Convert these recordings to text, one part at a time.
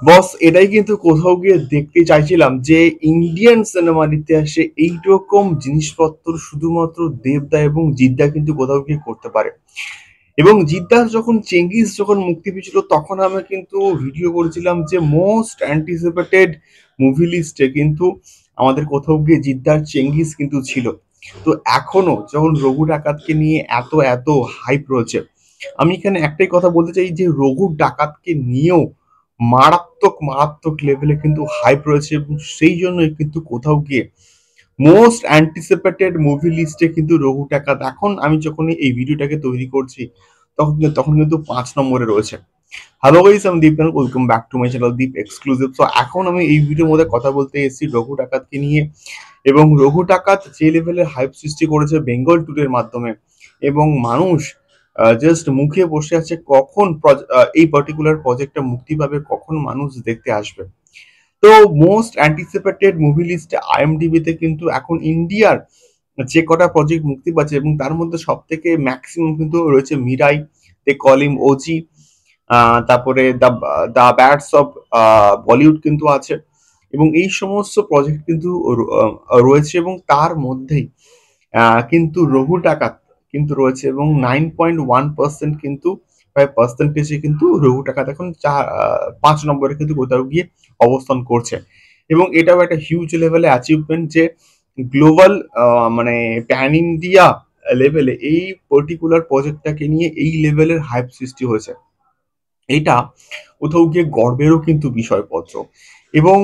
বস এটাই কিন্তু কোথাও গিয়ে দেখতে চাইছিলাম যে ইন্ডিয়ান সিনেমার ইতিহাসে এইরকম জিনিসপত্র শুধুমাত্র দেবদা এবং জিদ্দা কিন্তু কোথাও গিয়ে করতে পারে। এবং জিদ্দার যখন চেঙ্গিস যখন মুক্তি পেয়েছিল তখন আমি কিন্তু ভিডিও করেছিলাম যে মোস্ট অ্যান্টিসিপেটেড মুভি লিস্টে কিন্তু আমাদের কোথাও গিয়ে জিদ্দার চেঙ্গিস কিন্তু ছিল। তো এখনো যখন রঘু ডাকাতকে নিয়ে এত এত হাইপ রয়েছে, আমি এখানে একটাই কথা বলতে চাই যে রঘু ডাকাতকে নিয়েও মারাত্মক মারাত্মক লেভেলে কিন্তু হাইপ রয়েছে এবং সেই জন্যই কিন্তু কোথাও গিয়ে মোস্ট অ্যান্টিসিপেটেড মুভি লিস্টে কিন্তু রঘু ডাকাত এখন আমি যখনই এই ভিডিওটাকে তৈরি করছি তখন কিন্তু 5 নম্বরে রয়েছে। হ্যালো গাইস, আমি Deep Kanak, welcome back to my channel Deep exclusive. তো এখন আমি এই ভিডিওর মধ্যে কথা বলতে এসেছি রঘু ডাকাতকে নিয়ে। এবং রঘু ডাকাত যে লেভেলের হাইপ সৃষ্টি করেছে বেঙ্গল ট্যুরের মাধ্যমে, এবং মানুষ জাস্ট মুখে বসে আছে কখন এই পার্টিকুলার প্রজেক্টটা মুক্তি পাবে, কখন মানুষ দেখতে আসবে। তো মোস্ট অ্যান্টিসিপেটেড মুভি লিস্টে আইএমডিবিতে কিন্তু এখন ইন্ডিয়ার যে কটা প্রজেক্ট মুক্তি পাচ্ছে এবং তার মধ্যে সব থেকে ম্যাক্সিমাম কিন্তু রয়েছে মিরাই, দে কল হিম ওজি, তারপরে the the bats of Bollywood কিন্তু আছে। এবং এই সমস্ত প্রজেক্ট কিন্তু রয়েছে এবং তার মধ্যেই কিন্তু রঘু ডাকাত কিন্তু রয়েছে এবং 9.1% কিন্তু প্রায় পার্সেন্টেজে কিন্তু রঘু ডাকাত এখন 5 নম্বরে কিন্তু কোথাও গিয়ে অবস্থান করছে। এবং এটাও একটা হিউজ লেভেলে অ্যাচিভমেন্ট যে গ্লোবাল মানে প্যান ইন্ডিয়া লেভেলে এই পার্টিকুলার প্রজেক্টটাকে নিয়ে এই লেভেলের হাইপ সৃষ্টি হয়েছে। এইটা কোথাও গিয়ে গর্বেরও কিন্তু বিষয়পত্র। এবং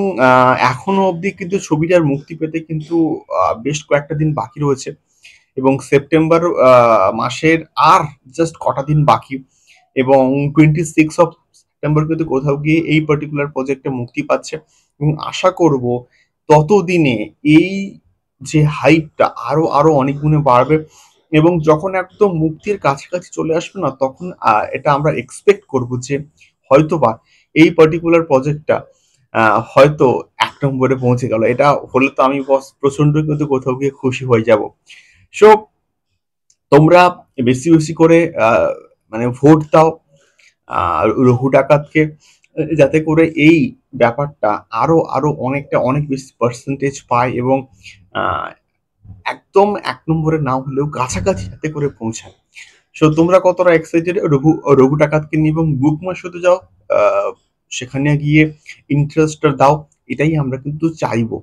এখনো অবধি কিন্তু ছবিটার মুক্তি পেতে কিন্তু বেশ কয়েকটা দিন বাকি রয়েছে এবং সেপ্টেম্বর মাসের আর জাস্ট কটা দিন বাকি। এবং 26 সেপ্টেম্বর কিন্তু কোথাও গিয়ে এই পার্টিকুলার প্রজেক্টটা মুক্তি পাচ্ছে এবং আশা করব ততদিনে এই যে হাইপটা আরো আরো অনেক গুণে বাড়বে। এবং যখন একদম মুক্তির কাছাকাছি চলে আসবে না তখন এটা আমরা এক্সপেক্ট করব যে হয়তোবা এই পার্টিকুলার প্রজেক্টটা হয়তো 1 নম্বরে পৌঁছে গেল। এটা হলে তো আমি বস প্রচন্ড কিন্তু কোথাও গিয়ে খুশি হয়ে যাব। সো তোমরা বেশি বেশি করে মানে ভোট দাও রঘু ডাকাতকে, যাতে করে এই ব্যাপারটা আরো আরো অনেকটা অনেক বেশি পার্সেন্টেজ পায় এবং আহ, একদম 1 নম্বরে না হলেও কাছাকাছি যাতে করে পৌঁছায়। সো তোমরা কতটা এক্সাইটেড রঘু রঘু ডাকাতকে নিয়ে? এবং বুক মাই শোতে যাও, আহ, সেখানে গিয়ে ইন্টারেস্টটা দাও, এটাই আমরা কিন্তু চাইবো।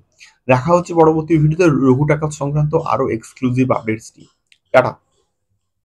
দেখা হচ্ছে পরবর্তী ভিডিওতে রঘু ডাকাত সংক্রান্ত আরো এক্সক্লুসিভ আপডেটস নিয়ে। টাটা।